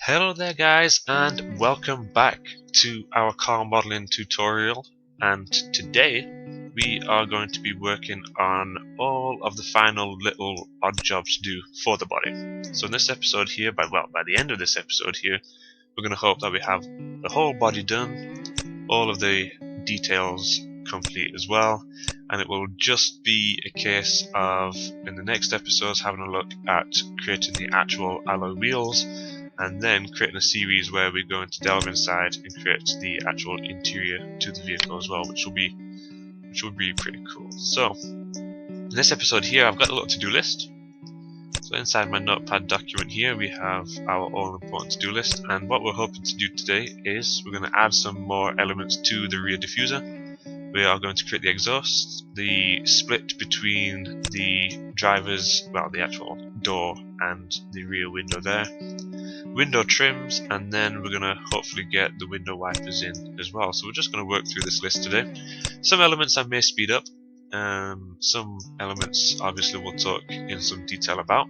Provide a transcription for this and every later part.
Hello there guys, and welcome back to our car modeling tutorial. And today we are going to be working on all of the final little odd jobs to do for the body. So in this episode here, by the end of this episode here, we're going to hope that we have the whole body done, all of the details complete as well, and it will just be a case of, in the next episodes, having a look at creating the actual alloy wheels, and then creating a series where we're going to delve inside and create the actual interior to the vehicle as well, which will be pretty cool. So in this episode here, I've got a little to-do list. So inside my notepad document here, we have our all-important to-do list, and what we're hoping to do today is we're going to add some more elements to the rear diffuser. We are going to create the exhaust, the split between the driver's, the actual door and the rear window there, window trims, and then we're going to hopefully get the window wipers in as well. So we're just going to work through this list today. Some elements I may speed up, some elements obviously we'll talk in some detail about.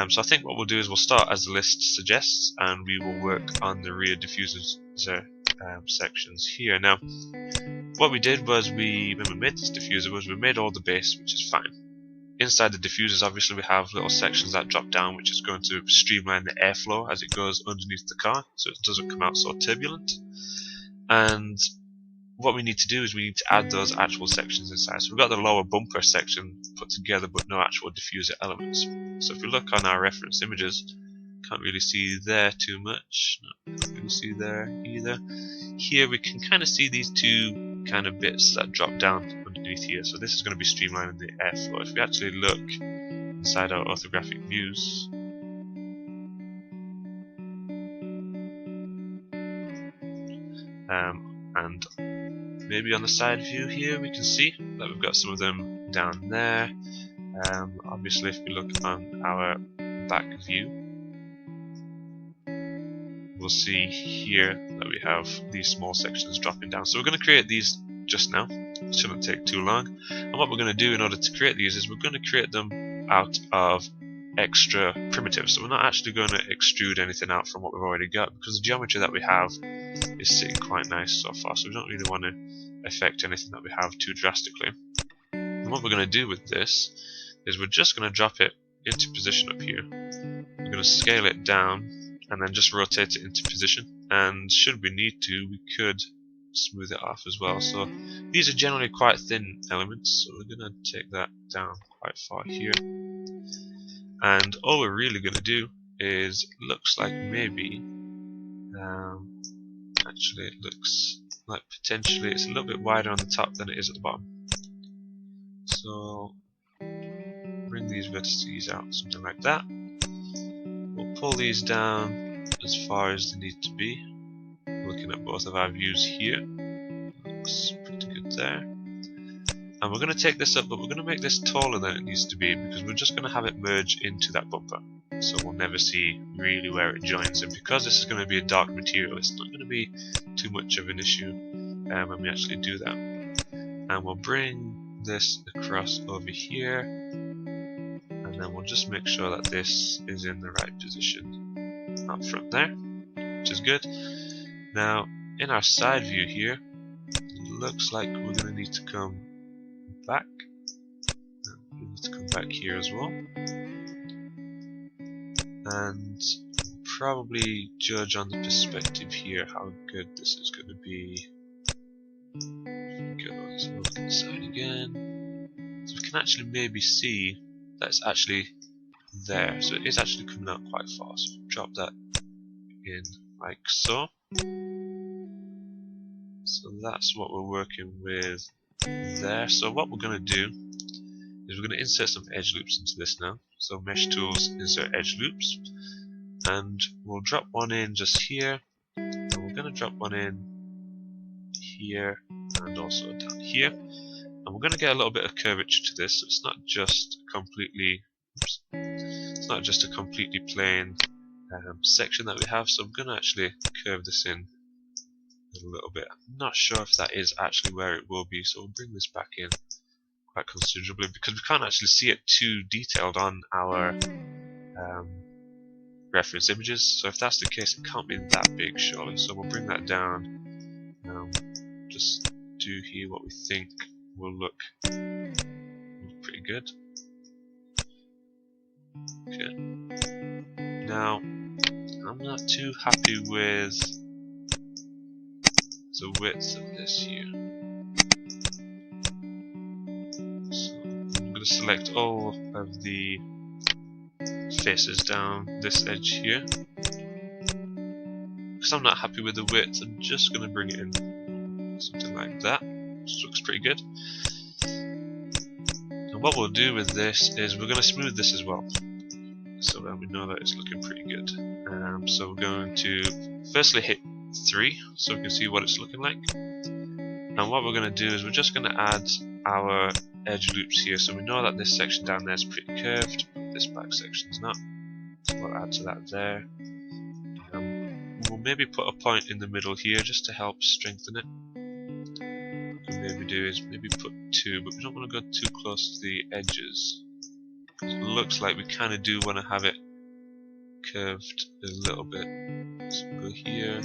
So I think what we'll do is we'll start as the list suggests, and we will work on the rear diffusers sections here. Now, what we did was when we made this diffuser we made all the base, which is fine. Inside the diffusers, obviously, we have little sections that drop down, which is going to streamline the airflow as it goes underneath the car, so it doesn't come out so turbulent. And what we need to do is we need to add those actual sections inside. So we've got the lower bumper section put together, but no actual diffuser elements. So if we look on our reference images, can't really see there too much. No, can't really see there either. Here we can kind of see these two kind of bits that drop down underneath here. So this is going to be streamlining the airflow. If we actually look inside our orthographic views, and maybe on the side view here, we can see that we've got some of them down there. Obviously, if we look on our back view, we'll see here that we have these small sections dropping down. So we're going to create these just now. It shouldn't take too long. And what we're going to do in order to create these is we're going to create them out of extra primitives. So we're not actually going to extrude anything out from what we've already got, because the geometry that we have is sitting quite nice so far. So we don't really want to affect anything that we have too drastically. And what we're going to do with this is we're just going to drop it into position up here. We're going to scale it down and then just rotate it into position, and should we need to, we could smooth it off as well. So these are generally quite thin elements, so we're going to take that down quite far here, and all we're really going to do is, looks like maybe actually it looks like potentially it's a little bit wider on the top than it is at the bottom, so bring these vertices out, something like that. We'll pull these down as far as they need to be. Looking at both of our views here, looks pretty good there. And we're going to take this up, but we're going to make this taller than it needs to be, because we're just going to have it merge into that bumper, so we'll never see really where it joins. And because this is going to be a dark material, it's not going to be too much of an issue when we actually do that. And we'll bring this across over here, and then we'll just make sure that this is in the right position up front there, which is good. Now in our side view here, it looks like we're going to need to come back. We need to come back here as well, and probably judge on the perspective here how good this is going to be. Go and look inside again, so we can actually maybe see that it's actually there, so it is actually coming out quite far. So drop that in like so. So that's what we're working with there. So what we're going to do is we're going to insert some edge loops into this now. So mesh tools, insert edge loops, and we'll drop one in just here, and we're going to drop one in here and also down here, and we're going to get a little bit of curvature to this, so it's not just a completely plain section that we have. So I'm going to actually curve this in a little bit. I'm not sure if that is actually where it will be, so we'll bring this back in quite considerably, because we can't actually see it too detailed on our reference images. So if that's the case, it can't be that big surely. So we'll bring that down. Just do here what we think will look pretty good. Okay. Now I'm not too happy with the width of this here. So I'm going to select all of the faces down this edge here. Because I'm not happy with the width, I'm just going to bring it in something like that. This looks pretty good. And what we'll do with this is we're going to smooth this as well, so that we know that it's looking pretty good. So we're going to firstly hit 3 so we can see what it's looking like. And what we're going to do is we're just going to add our edge loops here, so we know that this section down there is pretty curved, but this back section is not. So we'll add to that there. We'll maybe put a point in the middle here just to help strengthen it. What we maybe do is maybe put 2, but we don't want to go too close to the edges. It looks like we kind of do want to have it curved a little bit. So we'll go here,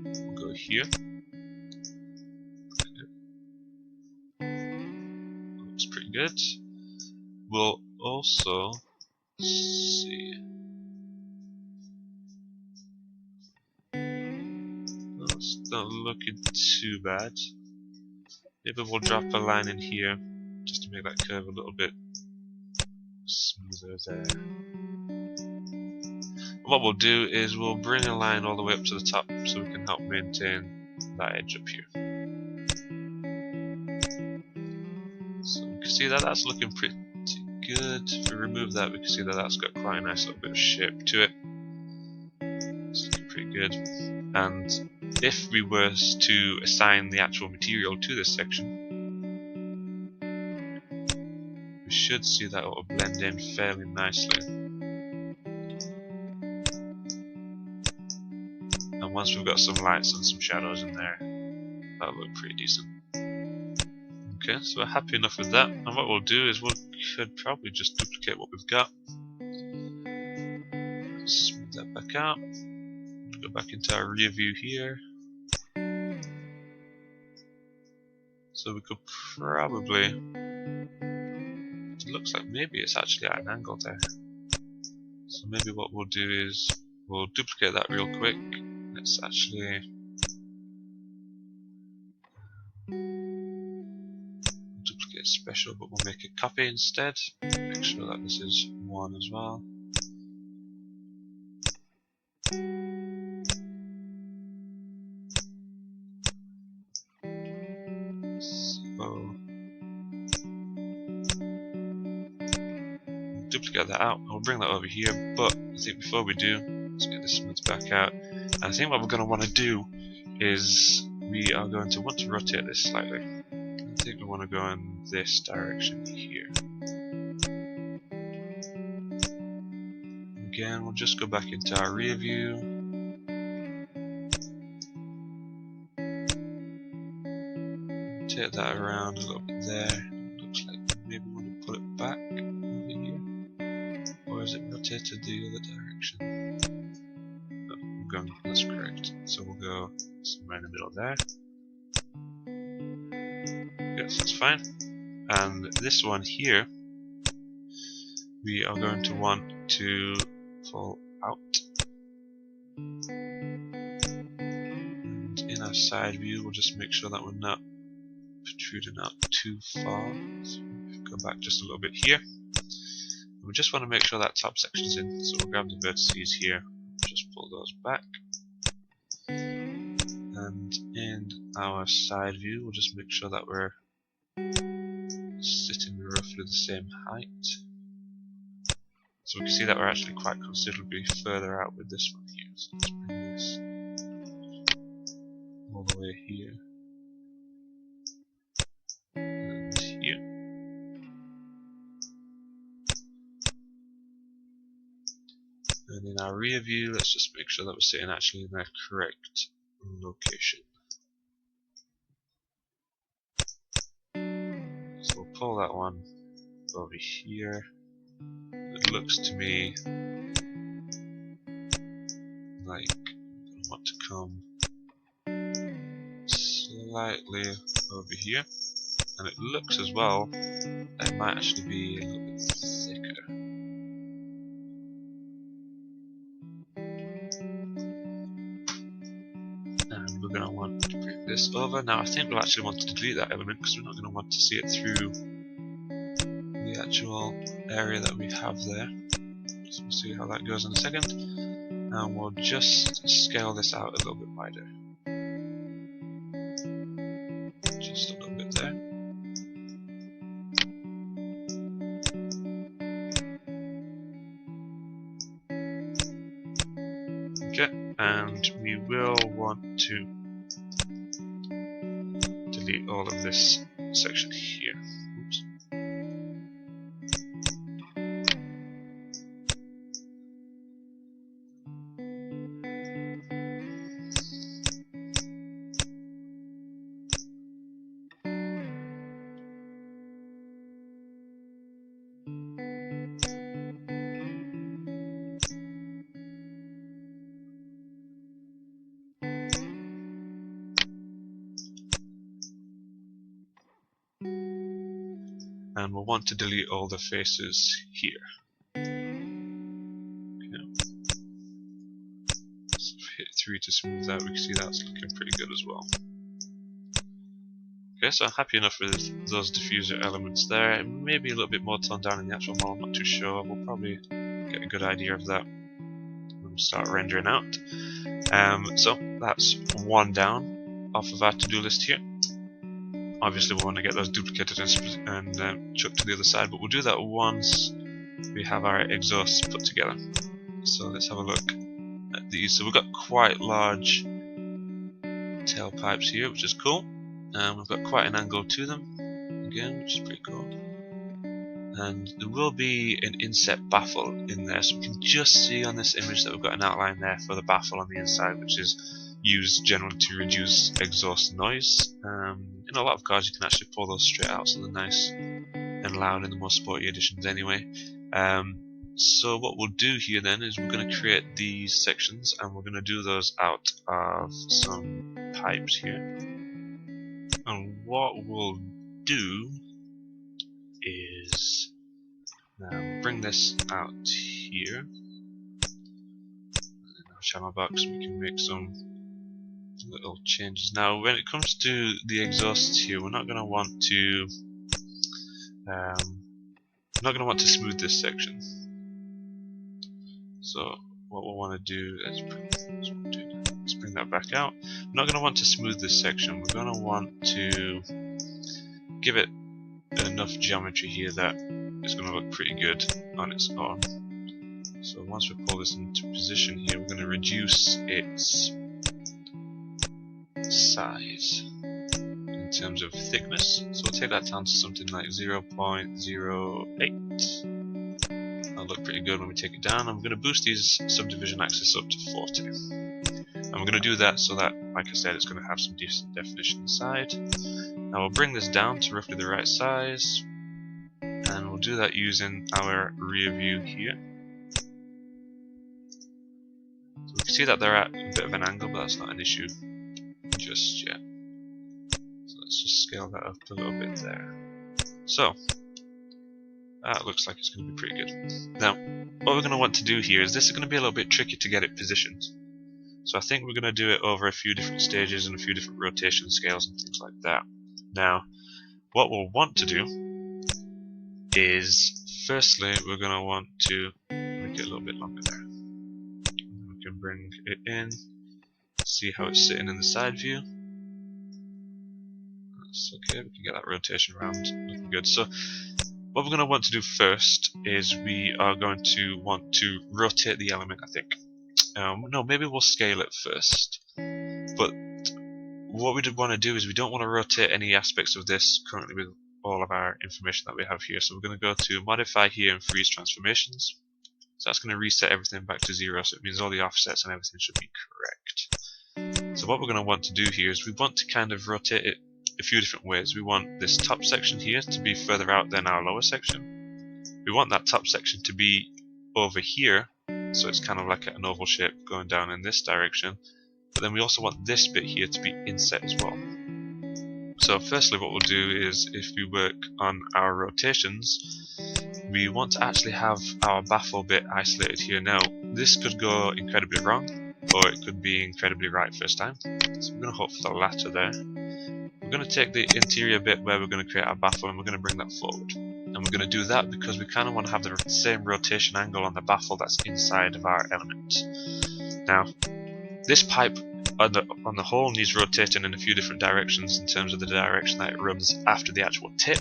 we'll go here. Looks pretty good. We'll also see. That's not looking too bad. Maybe we'll drop a line in here just to make that curve a little bit smoother there. What we'll do is we'll bring a line all the way up to the top so we can help maintain that edge up here. So we can see that that's looking pretty good. If we remove that, we can see that that's got quite a nice little bit of shape to it. It's looking pretty good. And if we were to assign the actual material to this section, we should see that it will blend in fairly nicely. And once we've got some lights and some shadows in there, that'll look pretty decent. Okay, so we're happy enough with that. And what we'll do is we should probably just duplicate what we've got. Smooth that back out. Go back into our rear view here. So we could probably, it looks like maybe it's actually at an angle there. So maybe what we'll do is we'll duplicate that real quick. Let's actually duplicate special, but we'll make a copy instead. Make sure that this is 1 as well. So duplicate that out. I'll bring that over here, but I think before we do, let's get this smoothed back out. And I think what we're going to want to do is we are going to want to rotate this slightly. I think we want to go in this direction here. Again, we'll just go back into our rear view. Take that around a little bit there. Looks like maybe we want to put it back over here. Or is it rotated the other direction? No, we're going, that's correct. So we'll go somewhere in the middle there. Yes, that's fine. And this one here, we are going to want to pull out. And in our side view, we'll just make sure that we're not protruding out too far. So go back just a little bit here. We just want to make sure that top section's in, so we'll grab the vertices here, just pull those back. And in our side view, we'll just make sure that we're sitting roughly the same height. So we can see that we're actually quite considerably further out with this one here. So let's bring this all the way here. And here. And in our rear view, let's just make sure that we're sitting actually in the correct location. So we'll pull that one over here. It looks to me like I want to come slightly over here, and it looks as well that it might actually be a little bit thicker. And we're going to want to bring this over. Now I think we'll actually want to delete that element because we're not going to want to see it through the actual area that we have there. So we'll see how that goes in a second. And we'll just scale this out a little bit wider. Just a little bit there. Okay, and we will want to delete all of this section here. Oops. And we'll want to delete all the faces here. Okay. So hit 3 to smooth that. We can see that's looking pretty good as well. Okay, so I'm happy enough with those diffuser elements there. It may be a little bit more toned down in the actual model, I'm not too sure. We'll probably get a good idea of that when we start rendering out. So that's one down off of our to-do list here. Obviously we want to get those duplicated and chucked to the other side, but we'll do that once we have our exhausts put together. So let's have a look at these. So we've got quite large tailpipes here, which is cool. We've got quite an angle to them, again, which is pretty cool. And there will be an inset baffle in there, so we can just see on this image that we've got an outline there for the baffle on the inside, which is used generally to reduce exhaust noise. In a lot of cars you can actually pull those straight out, so they're nice and loud in the more sporty editions anyway. So what we'll do here then is we're going to create these sections, and we're going to do those out of some pipes here. And what we'll do is bring this out here in our channel box. We can make some little changes. Now when it comes to the exhausts here, we're not going to want to smooth this section. So what we'll want to do is let's bring that back out. We're not going to want to smooth this section. We're going to want to give it enough geometry here that it's going to look pretty good on its own. So once we pull this into position here, we're going to reduce its size in terms of thickness. So we'll take that down to something like 0.08. That'll look pretty good when we take it down. I'm going to boost these subdivision axis up to 40. And we're going to do that so that, like I said, it's going to have some decent definition inside. Now we'll bring this down to roughly the right size, and we'll do that using our rear view here. So we can see that they're at a bit of an angle, but that's not an issue just yet. So let's just scale that up a little bit there. So that looks like it's going to be pretty good. Now what we're going to want to do here is this is going to be a little bit tricky to get it positioned. So I think we're going to do it over a few different stages and a few different rotation scales and things like that. Now, what we'll want to do is, firstly, we're going to want to make it a little bit longer there. We can bring it in, see how it's sitting in the side view. That's okay, we can get that rotation around looking good. So, what we're going to want to do first is we are going to want to rotate the element, I think. No, maybe we'll scale it first. But what we did want to do is we don't want to rotate any aspects of this currently with all of our information that we have here. So we're going to go to modify here and freeze transformations. So that's going to reset everything back to 0. So it means all the offsets and everything should be correct. So what we're going to want to do here is we want to kind of rotate it a few different ways. We want this top section here to be further out than our lower section. We want that top section to be over here so it's kind of like an oval shape going down in this direction. But then we also want this bit here to be inset as well. So firstly what we'll do is, if we work on our rotations, we want to actually have our baffle bit isolated here. Now this could go incredibly wrong, or it could be incredibly right first time. So we're going to hope for the latter there. We're going to take the interior bit where we're going to create our baffle and we're going to bring that forward. And we're going to do that because we kind of want to have the same rotation angle on the baffle that's inside of our element. Now, this pipe on the whole needs rotating in a few different directions in terms of the direction that it runs after the actual tip.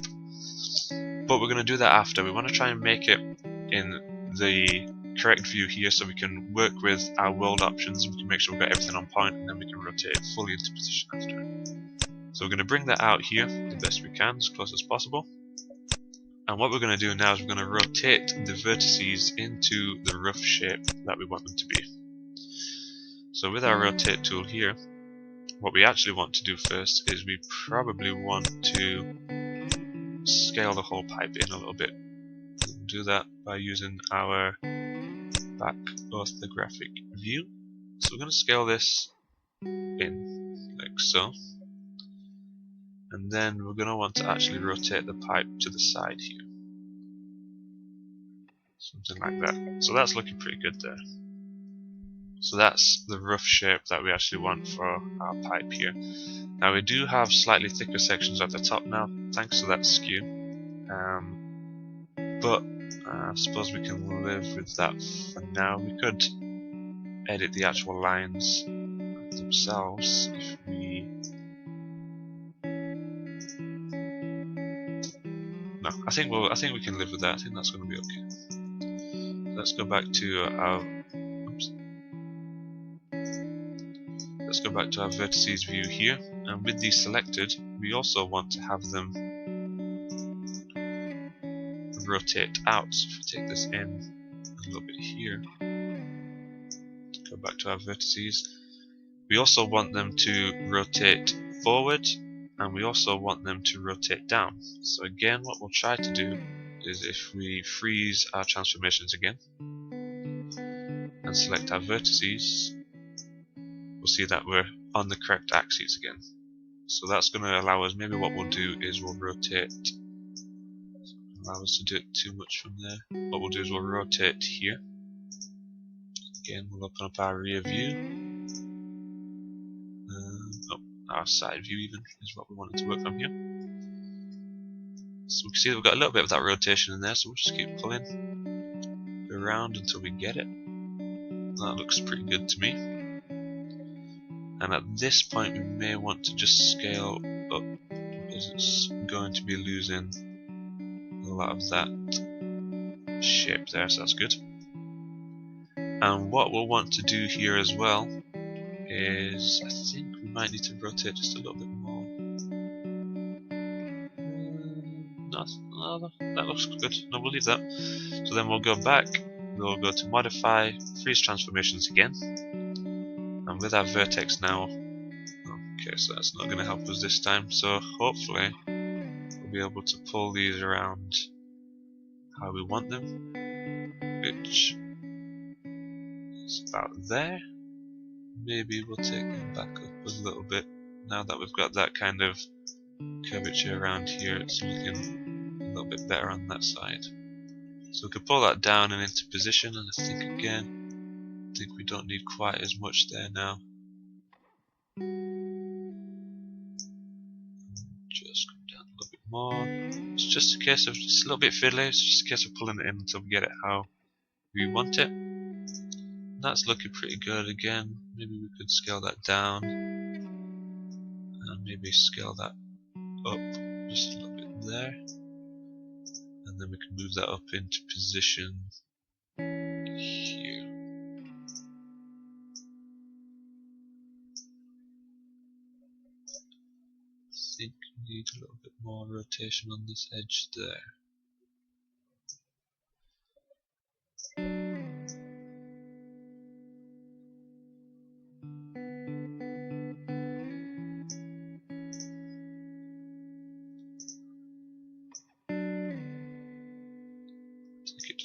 But we're going to do that after. We want to try and make it in the correct view here so we can work with our world options and we can make sure we've got everything on point, and then we can rotate it fully into position after. So we're going to bring that out here the best we can, as close as possible. And what we're going to do now is we're going to rotate the vertices into the rough shape that we want them to be. So with our rotate tool here, what we actually want to do first is we probably want to scale the whole pipe in a little bit. We'll do that by using our back orthographic view. So we're going to scale this in like so. And then we're going to want to actually rotate the pipe to the side here. Something like that. So that's looking pretty good there. So that's the rough shape that we actually want for our pipe here. Now we do have slightly thicker sections at the top now, thanks to that skew. But I suppose we can live with that for now. We could edit the actual lines themselves if we... No, I think we can live with that. I think that's going to be okay. Let's go back to our... Oops. Let's go back to our vertices view here, and with these selected, we also want to have them rotate out. So if we take this in a little bit here, go back to our vertices, we also want them to rotate forward, and we also want them to rotate down. So again, what we'll try to do is, if we freeze our transformations again and select our vertices, we'll see that we're on the correct axes again. So that's going to allow us, maybe what we'll do is we'll rotate, allow us to do it too much from there. What we'll do is we'll rotate here. Again, we'll open up our rear view. Our side view even is what we wanted to work from here. So we can see that we've got a little bit of that rotation in there, so we'll just keep pulling around until we get it. That looks pretty good to me. And at this point we may want to just scale up because it's going to be losing a lot of that shape there, so that's good. And what we'll want to do here as well is, I think we might need to rotate just a little bit more. No, that looks good. No, we'll leave that. So then we'll go back, we'll go to modify, freeze transformations again. And with our vertex now, okay, so that's not going to help us this time. So hopefully we'll be able to pull these around how we want them, which is about there. Maybe we'll take them back up a little bit. Now that we've got that kind of curvature around here, it's looking a little bit better on that side. So we could pull that down and into position, and I think we don't need quite as much there now. Just come down a little bit more. It's just a case of, it's a little bit fiddly, it's just a case of pulling it in until we get it how we want it. That's looking pretty good again. Maybe we could scale that down and maybe scale that up just a little bit there, and then we can move that up into position here. I think we need a little bit more rotation on this edge there.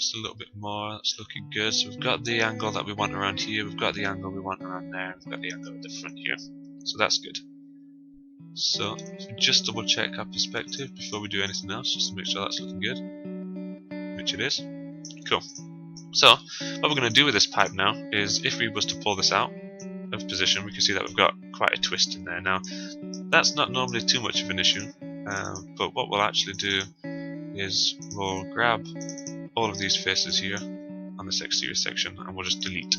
just a little bit more. That's looking good. So we've got the angle that we want around here, we've got the angle we want around there, we've got the angle at the front here. So that's good. So just double check our perspective before we do anything else, just to make sure that's looking good, which it is. Cool. So what we're going to do with this pipe now is, if we was to pull this out of position, we can see that we've got quite a twist in there. Now that's not normally too much of an issue, but what we'll actually do is we'll grab all of these faces here on this exterior section and we'll just delete.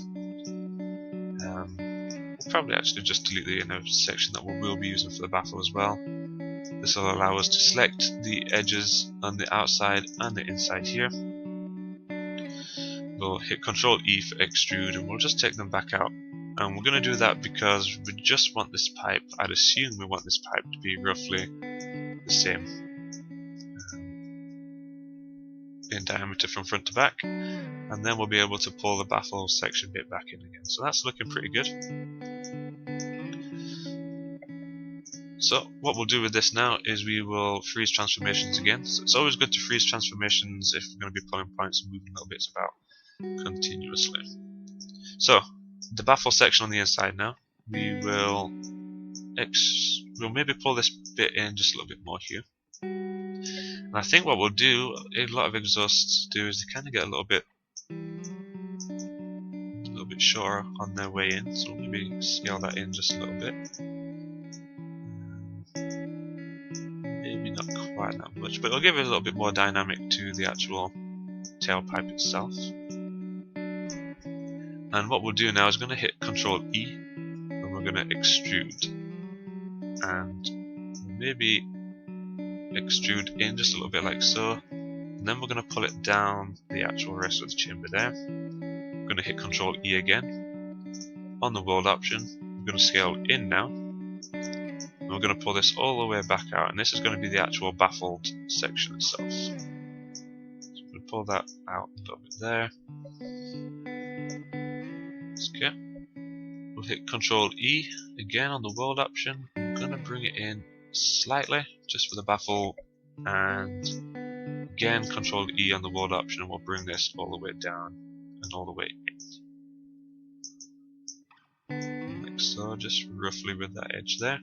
We'll probably actually just delete the inner section that we will be using for the baffle as well. This will allow us to select the edges on the outside and the inside here. We'll hit Ctrl E for extrude and we'll just take them back out. And we're going to do that because we just want this pipe, I'd assume we want this pipe to be roughly the same in diameter from front to back, and then we'll be able to pull the baffle section bit back in again. So that's looking pretty good. So what we'll do with this now is we will freeze transformations again. So it's always good to freeze transformations if we're going to be pulling points and moving little bits about continuously. So the baffle section on the inside now, we'll maybe pull this bit in just a little bit more here. And I think what we'll do, a lot of exhausts do, is they kind of get a little bit shorter on their way in, so we'll maybe scale that in just a little bit. Maybe not quite that much, but it'll give it a little bit more dynamic to the actual tailpipe itself. And what we'll do now is going to hit Ctrl E and we're going to extrude, and maybe extrude in just a little bit like so, and then we're going to pull it down the actual rest of the chamber there. We're going to hit Ctrl E again. On the world option, we're going to scale in now, and we're going to pull this all the way back out, and this is going to be the actual baffled section itself. So we're going to pull that out a little bit there. Okay. We'll hit Ctrl E again on the world option. I'm going to bring it in slightly just for the baffle, and again Ctrl E on the world option, and we'll bring this all the way down and all the way in. Like so, just roughly with that edge there.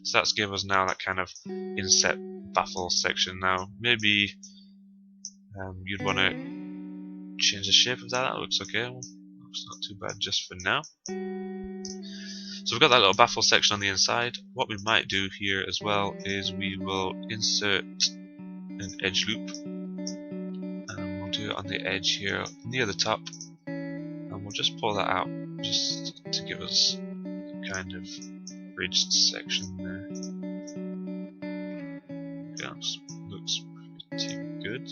So that's given us now that kind of inset baffle section. Now maybe you'd want to change the shape of that. That looks okay. Looks not too bad just for now. So we've got that little baffle section on the inside. What we might do here as well is we will insert an edge loop, and we'll do it on the edge here near the top, and we'll just pull that out just to give us a kind of ridged section there. Okay, looks pretty good.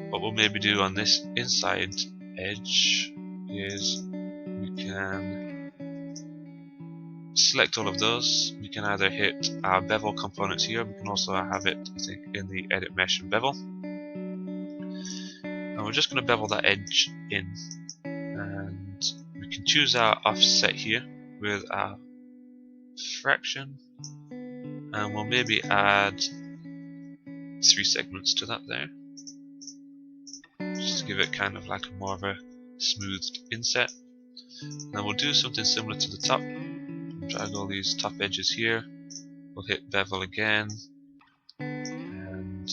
What we'll maybe do on this inside edge is we can select all of those. We can either hit our bevel components here, we can also have it, I think, in the edit mesh and bevel. And we're just going to bevel that edge in, and we can choose our offset here with our fraction, and we'll maybe add 3 segments to that there, just to give it kind of like more of a smoothed inset. And then we'll do something similar to the top. Drag all these top edges here. We'll hit bevel again, and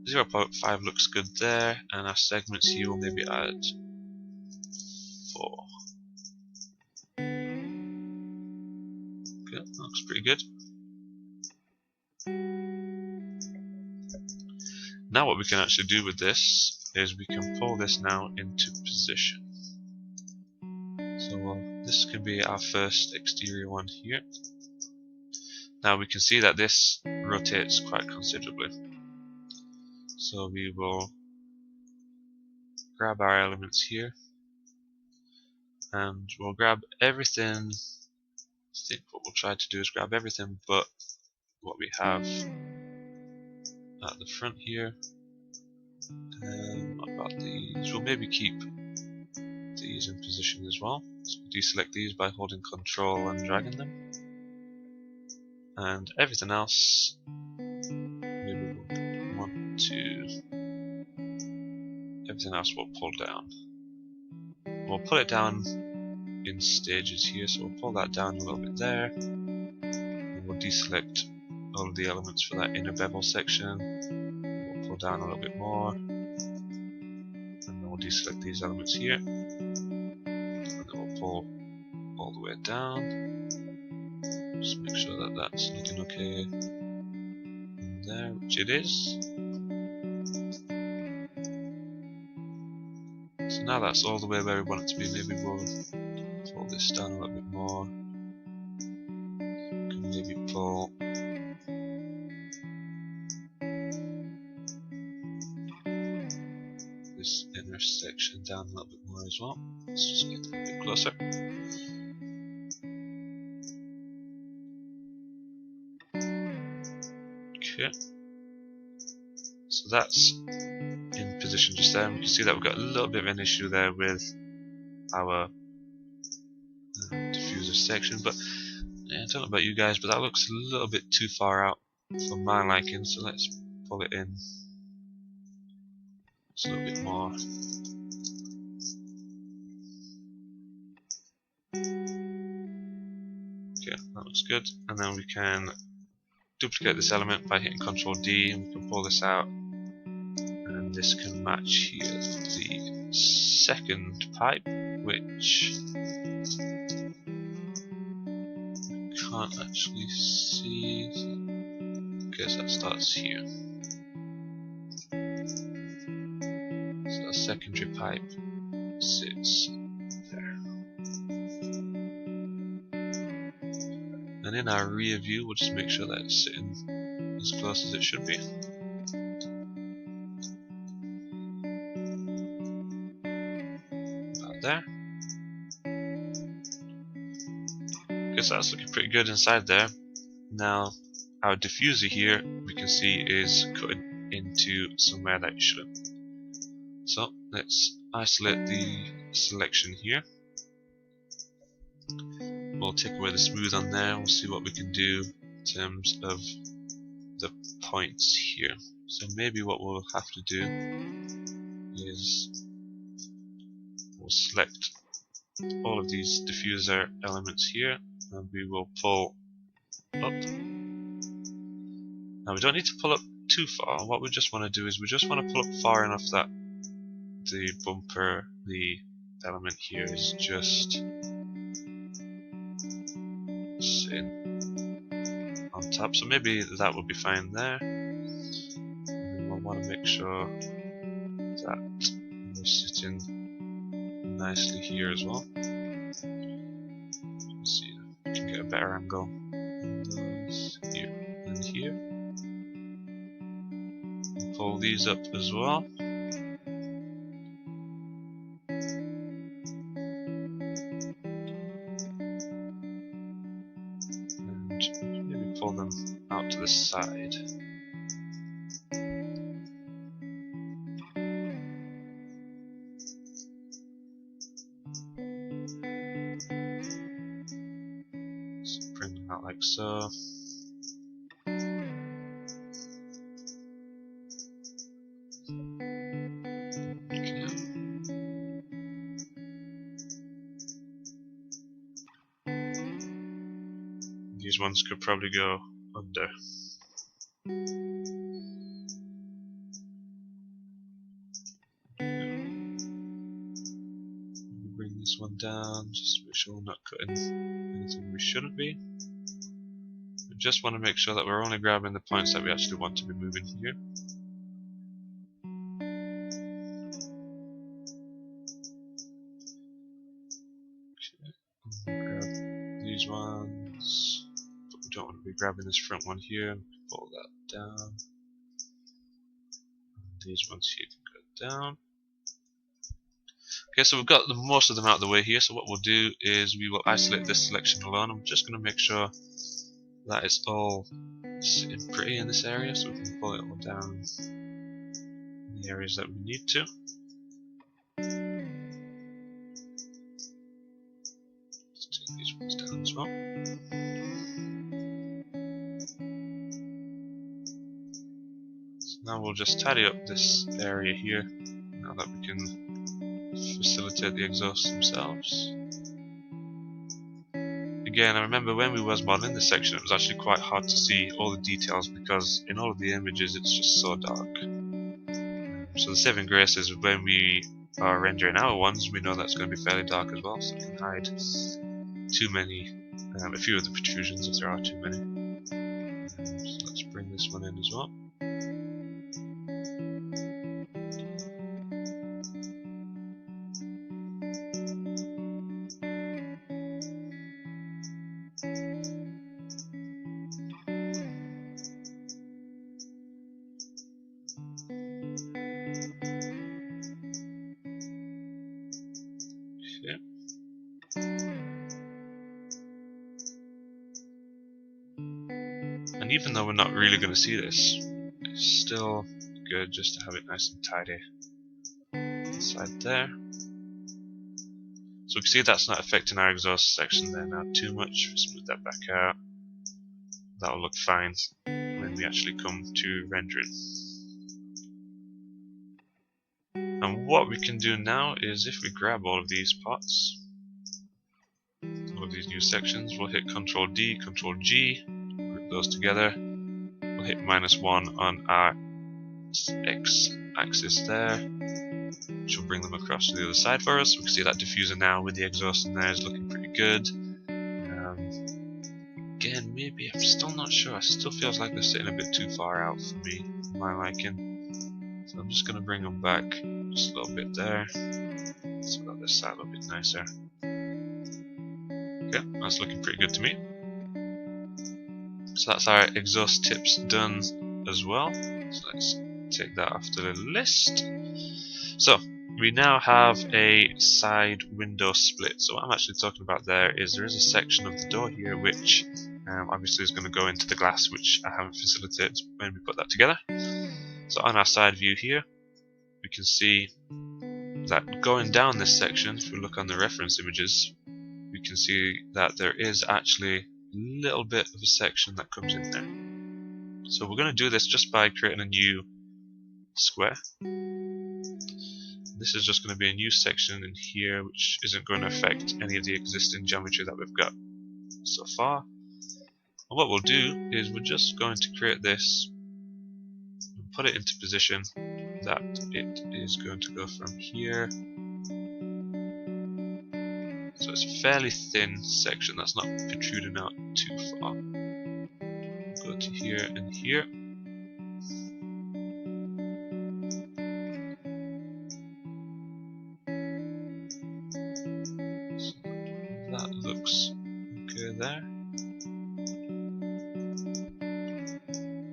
0.5 looks good there. And our segments here will maybe add 4. Okay, that looks pretty good. Now what we can actually do with this is we can pull this now into position. So this can be our first exterior one here. Now we can see that this rotates quite considerably. So we will grab our elements here, and we'll grab everything. I think what we'll try to do is grab everything but what we have at the front here. What about these? We'll maybe keep these in position as well. So we'll deselect these by holding Control and dragging them. And everything else, maybe we'll want to everything else we'll pull down. We'll put it down in stages here, so we'll pull that down a little bit there, and we'll deselect all of the elements for that inner bevel section. We'll pull down a little bit more, and then we'll deselect these elements here, and then we'll pull all the way down. Just make sure that that's looking okay in there, which it is. So now that's all the way where we want it to be. Maybe we'll pull this down a little bit more. Can maybe pull this inner section down a little bit more as well. Let's just get a bit closer. Okay. So that's in position just there. And we can see that we've got a little bit of an issue there with our diffuser section, but yeah, I don't know about you guys, but that looks a little bit too far out for my liking, so let's pull it in just a little bit more. Okay, that looks good. And then we can duplicate this element by hitting Ctrl D, and we can pull this out, and this can match here the second pipe, which can't actually see. Okay, so that starts here. So the secondary pipe sits there. And in our rear view, we'll just make sure that it's sitting as close as it should be. About there. Okay, so that's looking pretty good inside there. Now, our diffuser here, we can see is cutting into somewhere that it shouldn't. So, let's isolate the selection here. We'll take away the smooth on there, we'll see what we can do in terms of the points here. So maybe what we'll have to do is we'll select all of these diffuser elements here, and we will pull up. Now we don't need to pull up too far. What we just want to do is we just want to pull up far enough that the bumper, the element here is just sitting on top. So maybe that would be fine there. And we'll want to make sure that we're sitting nicely here as well. Let's see if we can get a better angle on those here and here. Pull these up as well. And maybe pull them out to the side. Just bring them out like so. These ones could probably go under. Bring this one down just to make sure we're not cutting anything we shouldn't be. We just want to make sure that we're only grabbing the points that we actually want to be moving here. Okay. Grab these ones. But we don't want to be grabbing this front one here. Pull that down. And these ones here can go down. Okay, so we've got most of them out of the way here. So what we'll do is we will isolate this selection alone. I'm just going to make sure that it's all sitting pretty in this area, so we can pull it all down in the areas that we need to. Let's take these ones down as well. Now we'll just tidy up this area here. now that we can facilitate the exhausts themselves. Again, I remember when we was modeling this section, it was actually quite hard to see all the details because in all of the images it's just so dark. So the saving grace is when we are rendering our ones, we know that's going to be fairly dark as well, so we can hide too many, a few of the protrusions if there are too many. So let's bring this one in as well. Okay. And even though we're not really going to see this, it's still good just to have it nice and tidy inside there. So we can see that's not affecting our exhaust section there now too much. Smooth that back out. That'll look fine when we actually come to rendering. And what we can do now is if we grab all of these parts, all of these new sections, we'll hit Ctrl D, Ctrl G, group those together. We'll hit -1 on our X axis there, which will bring them across to the other side for us. We can see that diffuser now with the exhaust in there is looking pretty good. Again, maybe I'm still not sure. It still feels like they're sitting a bit too far out for me, for my liking. So I'm just going to bring them back just a little bit there, so that this side a little bit nicer. Okay, that's looking pretty good to me. So that's our exhaust tips done as well. So let's take that off the list. So we now have a side window split. So what I'm actually talking about there is a section of the door here which obviously is going to go into the glass, which I haven't facilitated when we put that together. So on our side view here, we can see that going down this section, if we look on the reference images, we can see that there is actually a little bit of a section that comes in there. So we're going to do this just by creating a new square. This is just going to be a new section in here which isn't going to affect any of the existing geometry that we've got so far. And what we'll do is we're just going to create this and put it into position that it is going to go from here. So it's a fairly thin section that's not protruding out too far. Go to here and here. So that looks okay there.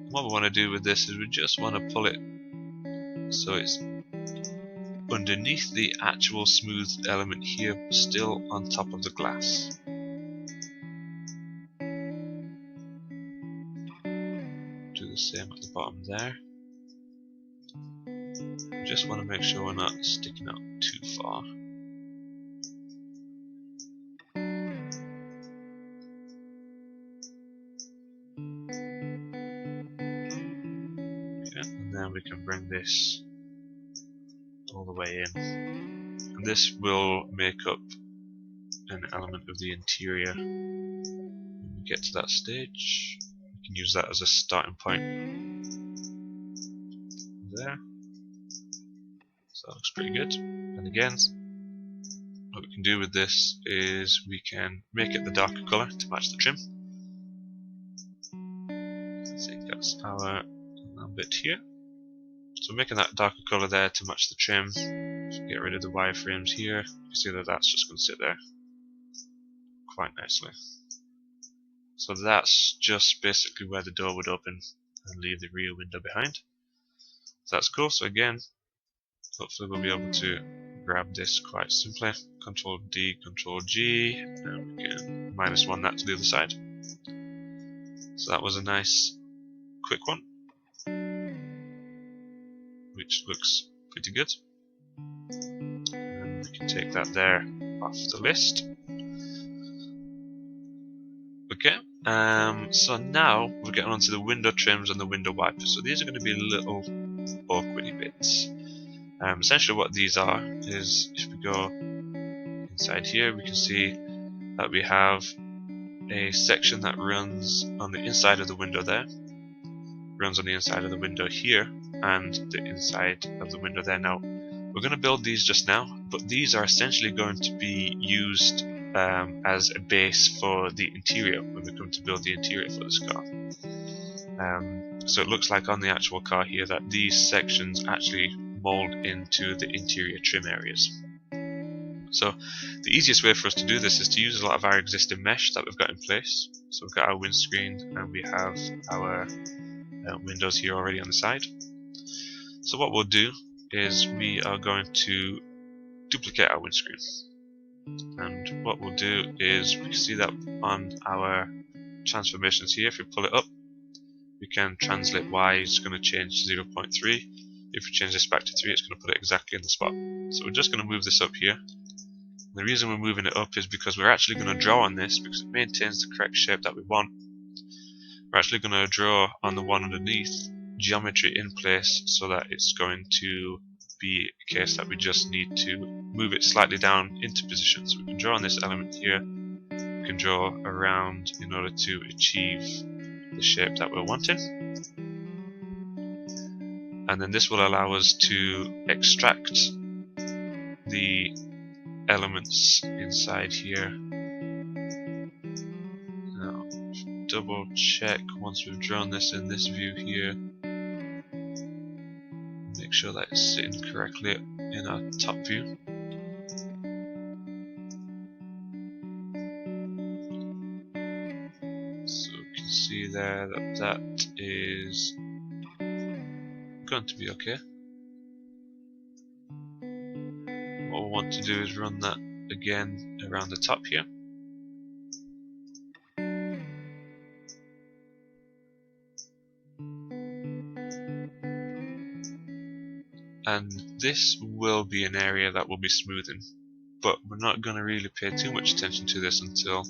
What we want to do with this is we just want to pull it so it's underneath the actual smooth element here, still on top of the glass. Do the same at the bottom there. Just want to make sure we're not sticking out too far. Okay, and then we can bring this all the way in. And this will make up an element of the interior. When we get to that stage, we can use that as a starting point there. So that looks pretty good. And again, what we can do with this is we can make it the darker colour to match the trim. I think that's our bit here. So making that darker colour there to match the trim. Get rid of the wireframes here. You see that that's just going to sit there quite nicely. So that's just basically where the door would open and leave the rear window behind. So that's cool. So again, hopefully we'll be able to grab this quite simply. Control D, Control G, and we can -1 that to the other side. So that was a nice quick one, which looks pretty good. And we can take that there off the list. Okay, so now we're getting onto the window trims and the window wipers. So these are going to be little awkwardy bits. Essentially what these are is, if we go inside here, we can see that we have a section that runs on the inside of the window there, runs on the inside of the window here, and the inside of the window there. Now, we're going to build these just now, but these are essentially going to be used as a base for the interior when we come to build the interior for this car. So it looks like on the actual car here that these sections actually mold into the interior trim areas. So the easiest way for us to do this is to use a lot of our existing mesh that we've got in place. So we've got our windscreen and we have our windows here already on the side. So what we'll do is we are going to duplicate our windscreen. And what we'll do is we can see that on our transformations here, if we pull it up, we can translate Y is going to change to 0.3. If we change this back to 3, it's going to put it exactly in the spot. So we're just going to move this up here. The reason we're moving it up is because we're actually going to draw on this because it maintains the correct shape that we want. We're actually going to draw on the one underneath geometry in place so that it's going to be a case that we just need to move it slightly down into position. So we can draw on this element here, we can draw around in order to achieve the shape that we're wanting. And then this will allow us to extract the elements inside here. Now, double check once we've drawn this in this view here. Make sure that it's sitting correctly in our top view. So we can see there that that is going to be okay. What we want to do is run that again around the top here. And this will be an area that will be smoothing, but we're not going to really pay too much attention to this until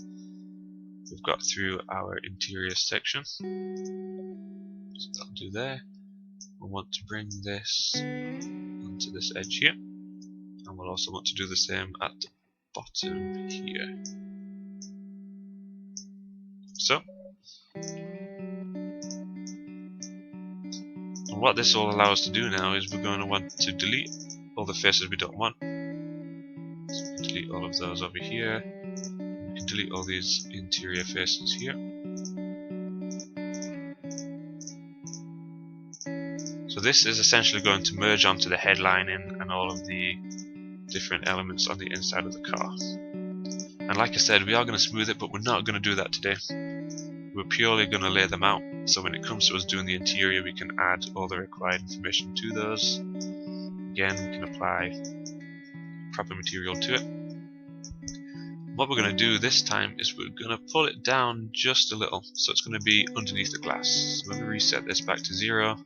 we've got through our interior section. So that'll do there. We'll want to bring this onto this edge here, and we'll also want to do the same at the bottom here. So, and what this will allow us to do now is we're going to want to delete all the faces we don't want. So we can delete all of those over here. We can delete all these interior faces here. So this is essentially going to merge onto the headlining and all of the different elements on the inside of the car. And like I said, we are going to smooth it, but we're not going to do that today. We're purely going to lay them out, so when it comes to us doing the interior, we can add all the required information to those. Again, we can apply proper material to it. What we're going to do this time is we're going to pull it down just a little, so it's going to be underneath the glass. So when we reset this back to 0,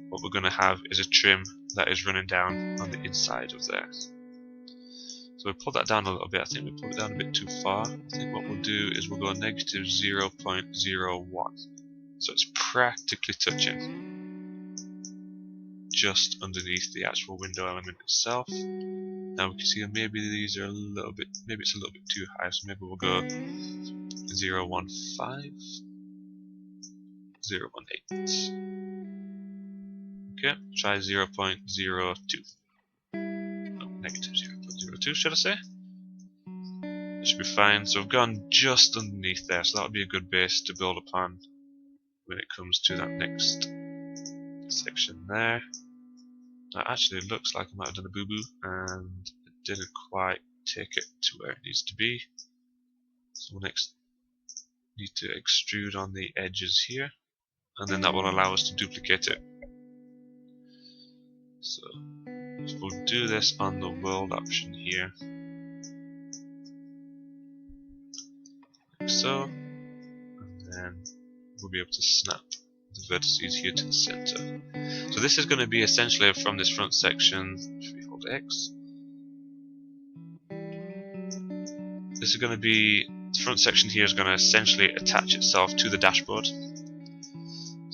what we're going to have is a trim that is running down on the inside of there. So we pull that down a little bit. I think we pulled it down a bit too far. I think what we'll do is we'll go negative 0.01. So it's practically touching just underneath the actual window element itself. Now we can see that maybe these are a little bit, maybe it's a little bit too high, so maybe we'll go 0.15, 0.18. Okay, try 0.02. No, negative 0.02, should I say? That should be fine. So we've gone just underneath there, so that'll be a good base to build upon when it comes to that next section there. Now actually it looks like I might have done a boo-boo and it didn't quite take it to where it needs to be. So we'll next need to extrude on the edges here, and then that will allow us to duplicate it. So we'll do this on the world option here, like so, and then we'll be able to snap the vertices here to the center. So this is going to be essentially from this front section, if we hold X, this is going to be, the front section here is going to essentially attach itself to the dashboard.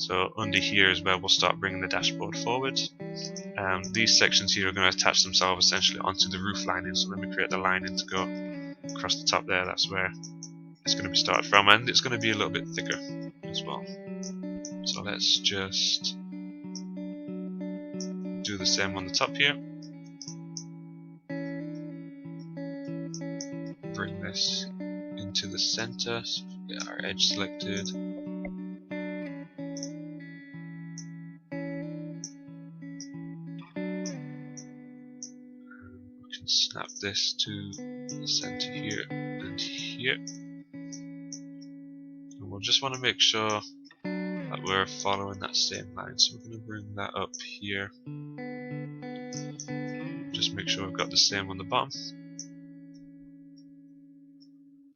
So under here is where we'll start bringing the dashboard forward. These sections here are going to attach themselves essentially onto the roof lining. So when we create the lining to go across the top there, that's where it's going to be started from, and it's going to be a little bit thicker as well. So let's just do the same on the top here. Bring this into the center, so we get our edge selected. We can snap this to the center here and here. And we'll just want to make sure that we're following that same line, so we're going to bring that up here. Just make sure we've got the same on the bottom.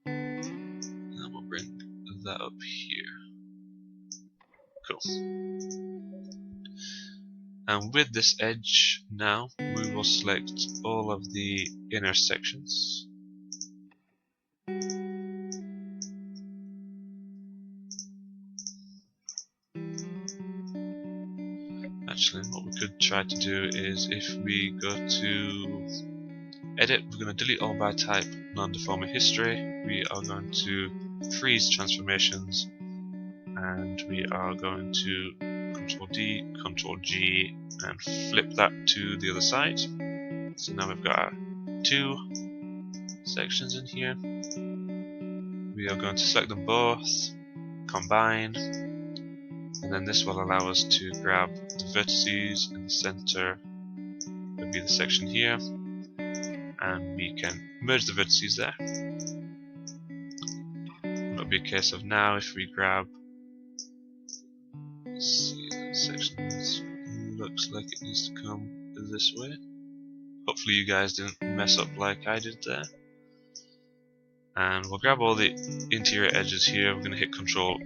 And we'll bring that up here. Cool. And with this edge now, we will select all of the inner sections. Actually, what we could try to do is, if we go to edit, we're going to delete all by type, non-deforming history. We are going to freeze transformations, and we are going to Control D, Control G, and flip that to the other side. So now we've got our two sections in here. We are going to select them both, combine, and then this will allow us to grab the vertices in the center. Would be the section here, and we can merge the vertices there. It'll be a case of now if we grab, let's see, that section looks like it needs to come this way. Hopefully you guys didn't mess up like I did there. And we'll grab all the interior edges here. We're going to hit Control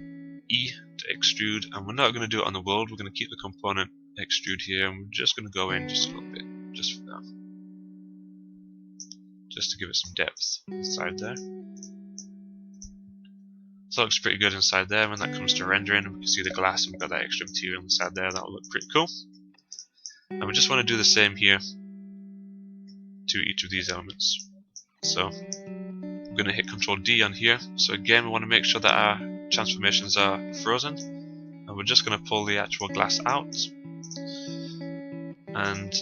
E to extrude, and we're not going to do it on the world. We're going to keep the component extrude here, and we're just going to go in just a little bit, just for now, just to give it some depth inside there. So it looks pretty good inside there. When that comes to rendering, we can see the glass, and we've got that extra material inside there. That'll look pretty cool. And we just want to do the same here to each of these elements. So I'm going to hit Control D on here. So again, we want to make sure that our transformations are frozen, and we're just going to pull the actual glass out. And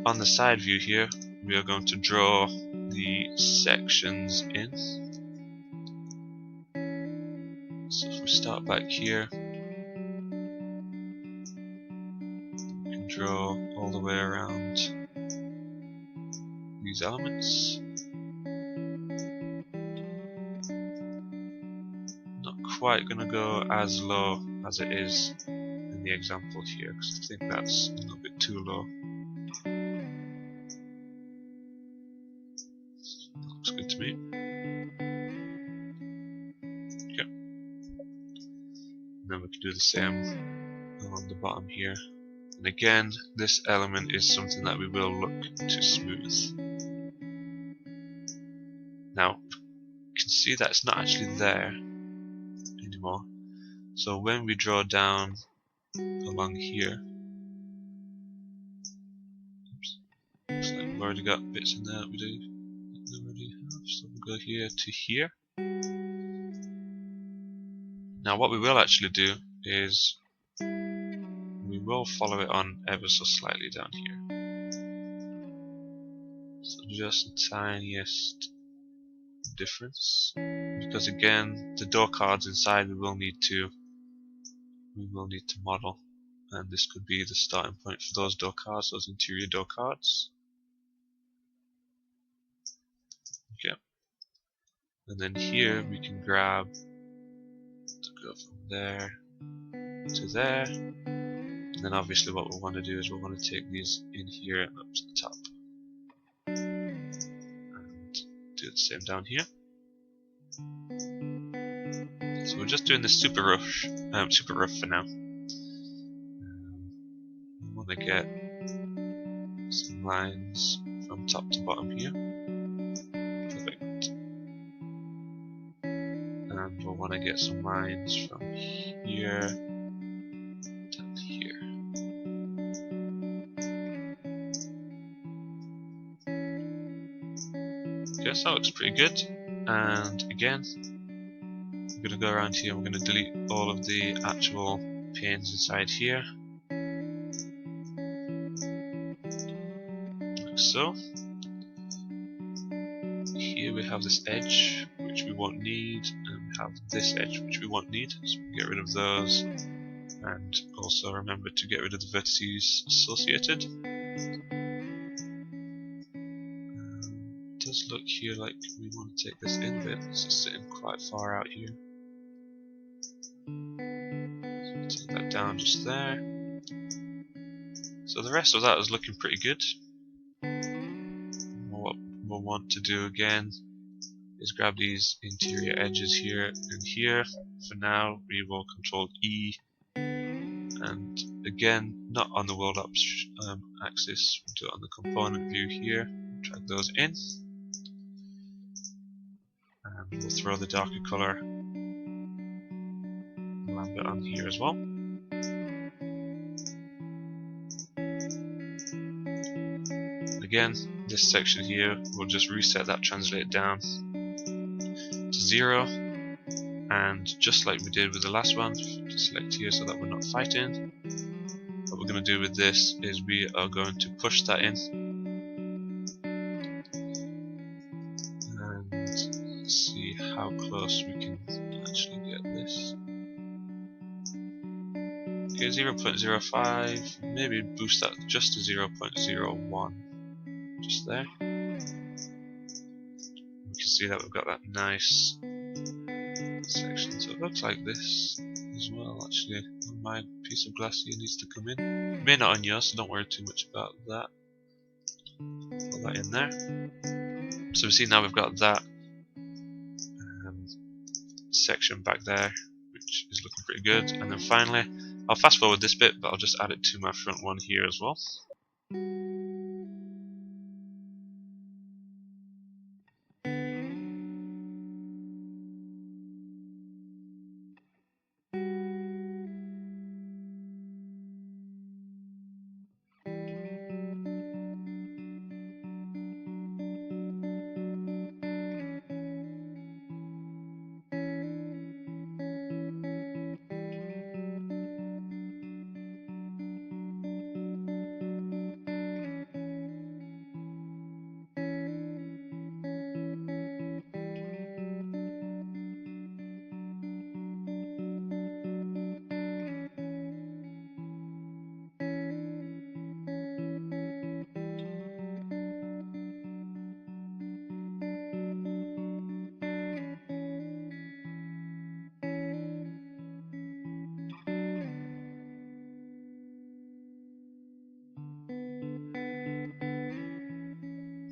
on the side view here, we are going to draw the sections in. So if we start back here, we can draw all the way around these elements. Not quite going to go as low as it is in the example here, because I think that's a little bit too low. Looks good to me. Okay. Then we can do the same along the bottom here. And again, this element is something that we will look to smooth. Now, you can see that it's not actually there anymore. So when we draw down along here, oops, looks like we've already got bits in there that we already have. So we'll go here to here. Now what we will actually do is we will follow it on ever so slightly down here. So just the tiniest difference, because again the door cards inside we will need to model, and this could be the starting point for those door cards, those interior door cards. Okay, and then here we can grab to go from there to there, and then obviously what we want to do is we want to take these in here and up to the top, and do the same down here. So we're just doing this super rough for now. We want to get some lines from top to bottom here. Perfect. And we'll want to get some lines from here Okay, so that looks pretty good. And again, I'm going to go around here, I'm going to delete all of the actual panes inside here. Like so. Here we have this edge, which we won't need, and we have this edge, which we won't need, so we get rid of those. And also remember to get rid of the vertices associated. It does look here like we want to take this in a bit, so it's sitting quite far out here. So take that down just there. So the rest of that is looking pretty good. What we'll want to do again is grab these interior edges here and here. For now we will control E, and again not on the world axis, we'll do it on the component view here, drag those in, and we'll throw the darker colour Lambert on here as well. Again, this section here, we'll just reset that translate down to 0, and just like we did with the last one, select here so that we're not fighting. What we're going to do with this is we are going to push that in and see how close we can actually get this. Okay, 0.05, maybe boost that just to 0.01, just there. We can see that we've got that nice section, so it looks like this as well. Actually, on my piece of glass here needs to come in. May not on yours, so don't worry too much about that. Put that in there. So we see now we've got that section back there, which is looking pretty good. And then finally, I'll fast forward this bit, but I'll just add it to my front one here as well.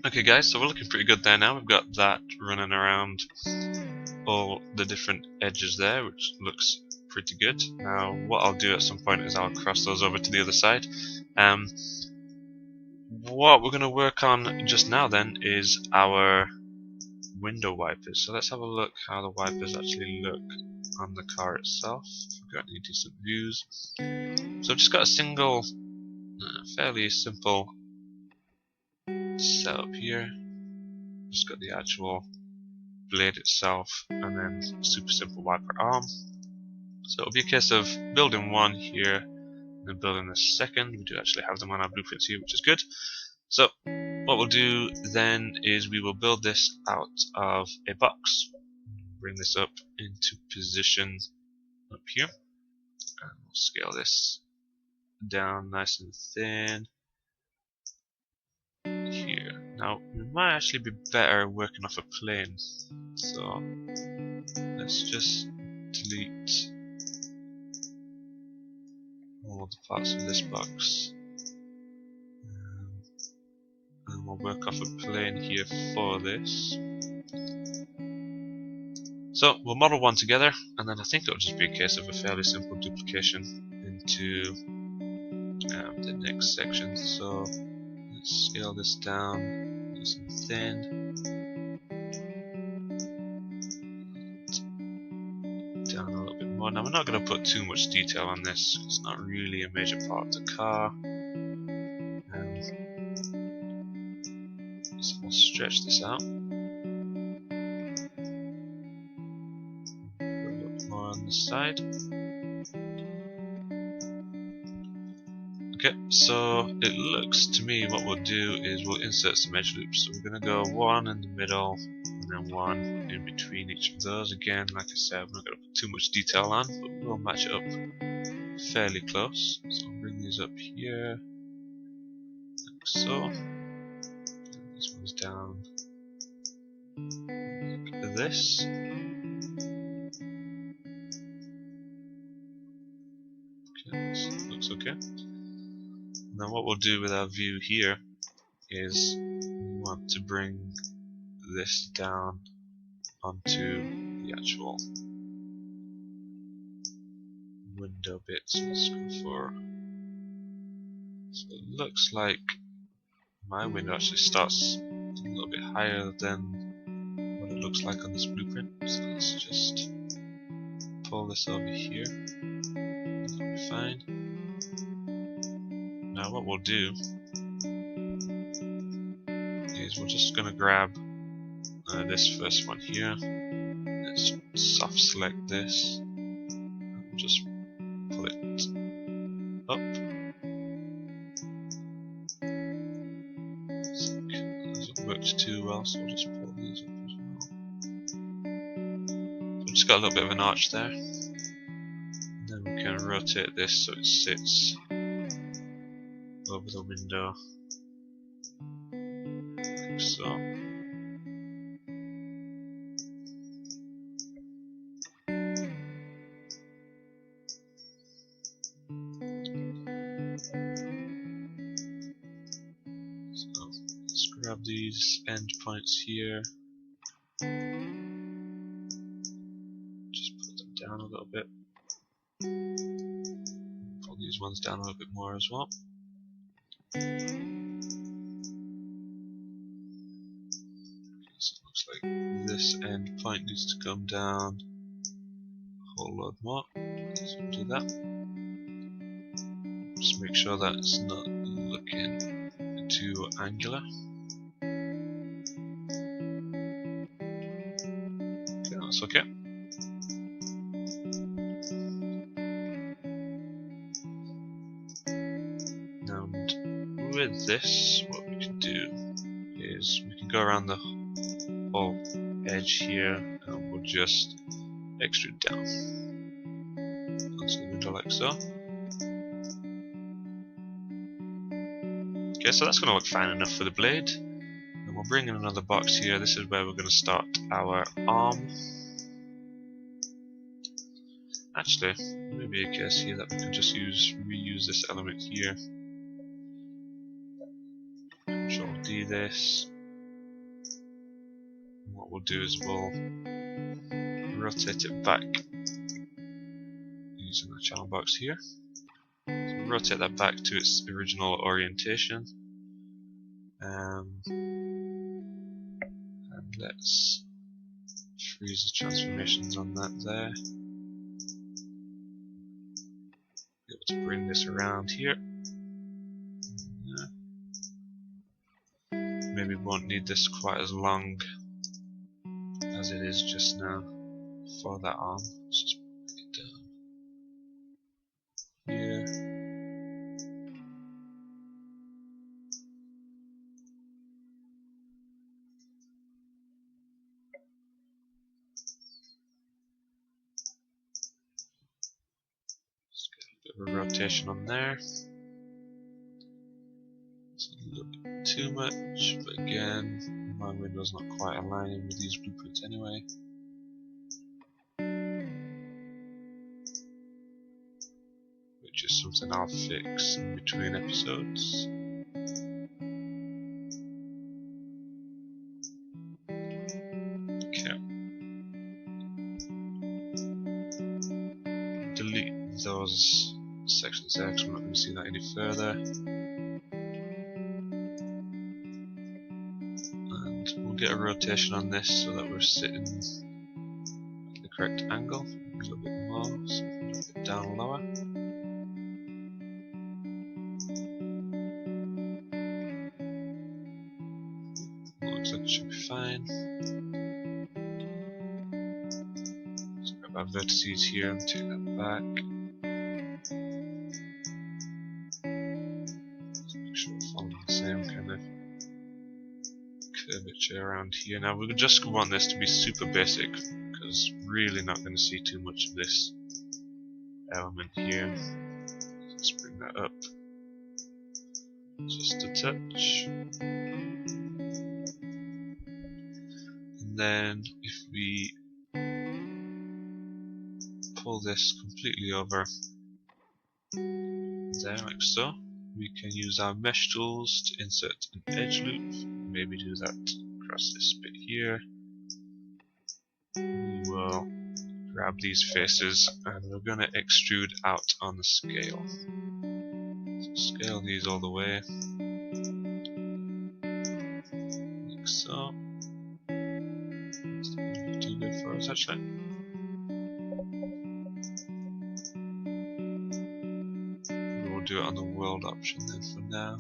Okay guys, so we're looking pretty good there now. We've got that running around all the different edges there, which looks pretty good. Now what I'll do at some point is I'll cross those over to the other side. What we're going to work on just now then is our window wipers. So let's have a look how the wipers actually look on the car itself. If we've got any decent views. So I've just got a single, fairly simple setup here. Just got the actual blade itself and then super simple wiper arm. So it'll be a case of building one here and then building the second. We do actually have them on our blueprints here, which is good. So what we'll do then is we will build this out of a box. Bring this up into position up here, and we'll scale this down nice and thin here. Now we might actually be better working off a plane, so let's just delete all the parts of this box, and we'll work off a plane here for this. So we'll model one together, and then I think it'll just be a case of a fairly simple duplication into the next section. So let's scale this down nice and thin, down a little bit more. Now we're not going to put too much detail on this, it's not really a major part of the car. So we'll stretch this out. on this side. Okay, so it looks to me what we'll do is we'll insert some edge loops. So we're going to go one in the middle and then one in between each of those. Again, like I said, I'm not going to put too much detail on, but we'll match it up fairly close. So I'll bring these up here, like so. And this one's down like this. Okay, so it looks okay. Now what we'll do with our view here is we want to bring this down onto the actual window bits. Let's go for, so it looks like my window actually starts a little bit higher than what it looks like on this blueprint. So let's just pull this over here. That'll be fine. Now what we'll do is we're just going to grab this first one here. Let's soft select this and just pull it up. It hasn't worked too well, so I'll just pull these up as well. So just got a little bit of an arch there. And then we can rotate this so it sits over the window, like so. So let's grab these end points here, just put them down a little bit. Pull these ones down a little bit more as well. So it looks like this end point needs to come down a whole load more. So we'll do that. Just make sure that it's not looking too angular. Okay, that's okay. And with this, what we can do is we can go around the whole edge here and we'll just extrude down onto the window like so. Okay, so that's going to look fine enough for the blade. And we'll bring in another box here. This is where we're going to start our arm. Actually, maybe a case here that we can just reuse this element here. Control D this. And what we'll do is we'll rotate it back using the channel box here. So we'll rotate that back to its original orientation. And let's freeze the transformations on that there. Be able to bring this around here. Maybe we won't need this quite as long as it is just now for that arm. Let's just bring it down here. Just get a bit of a rotation on there. It's a little bit too much, but again, my window's not quite aligning with these blueprints anyway. Which is something I'll fix in between episodes. Okay. Delete those sections there because we're not going to see that any further. And we'll get a rotation on this so that we're sitting at the correct angle. A little bit more, so a little bit down lower. Looks like it should be fine. Let's grab grab our vertices here and take that back. Make sure we're following the same kind of curvature around here. Now we just want this to be super basic because really not going to see too much of this element here. Let's bring that up just a touch. And then if we pull this completely over there like so, we can use our mesh tools to insert an edge loop. Maybe do that across this bit here. We will grab these faces and we're going to extrude out on the scale. So scale these all the way, like so. It's not too good for us actually. We'll do it on the world option then for now.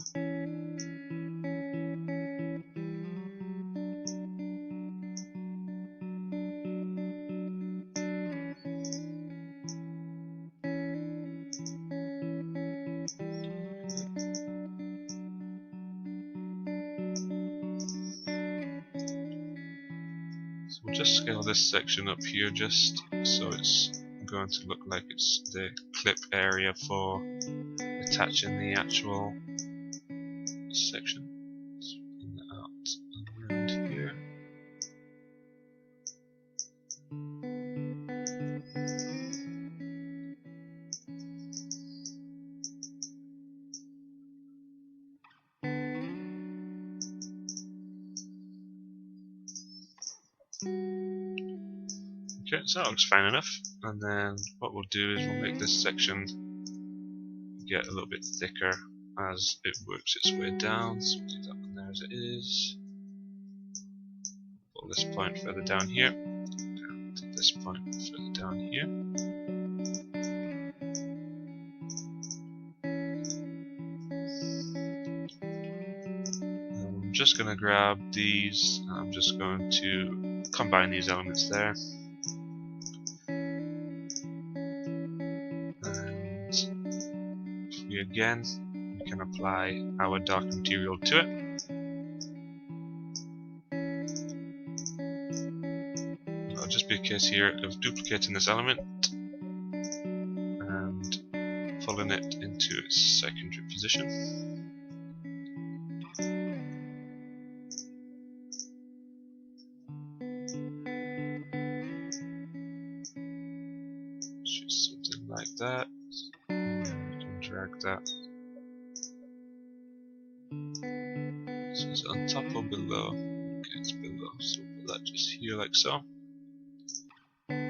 So we'll just scale this section up here just so it's going to look like it's the clip area for attaching the actual section. Let's bring that out around here. Okay, so that looks fine enough. And then what we'll do is we'll make this section get a little bit thicker as it works its way down. So we'll leave that one there as it is. Pull this point further down here. And take this point further down here. I'm just going to grab these. I'm just going to combine these elements there. Again, we can apply our dark material to it. It'll just be a case here of duplicating this element and pulling it into its secondary position. Just something like that. Drag that. So is it on top or below? Okay, it's below, so we'll put that just here like so. Okay.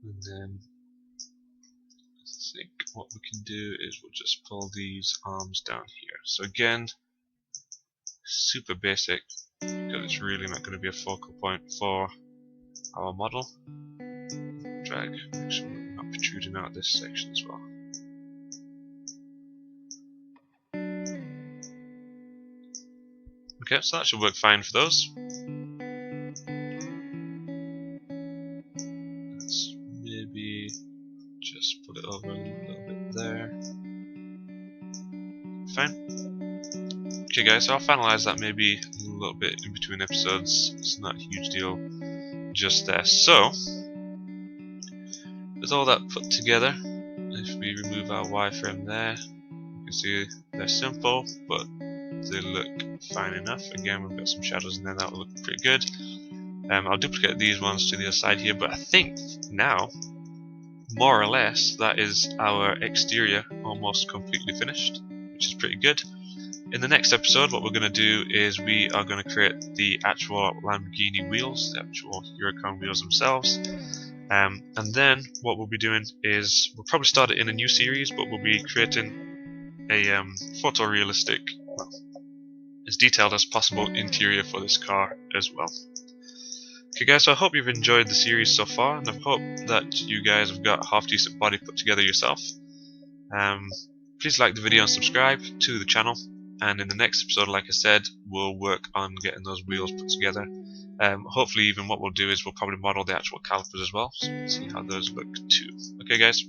And then I think what we can do is we'll just pull these arms down here. So again, super basic because it's really not going to be a focal point for our model. Drag, make sure we're not protruding out this section as well. Okay, so that should work fine for those. Let's maybe just put it over a little bit there. Fine. Okay guys, so I'll finalize that maybe a little bit in between episodes. It's not a huge deal just there. So, with all that put together, if we remove our wireframe there, you can see they're simple, but they look fine enough. Again, we've got some shadows in there that will look pretty good. I'll duplicate these ones to the other side here, but I think now, more or less, that is our exterior almost completely finished, which is pretty good. In the next episode, what we're going to do is we are going to create the actual Lamborghini wheels, the actual Huracan wheels themselves. And then what we'll be doing is we'll probably start it in a new series, but we'll be creating a photorealistic, well, as detailed as possible interior for this car as well. Okay guys, so I hope you've enjoyed the series so far, and I hope that you guys have got a half decent body put together yourself. Please like the video and subscribe to the channel, and in the next episode, like I said, we'll work on getting those wheels put together. Hopefully even what we'll do is we'll probably model the actual calipers as well, so we'll see how those look too. Okay guys,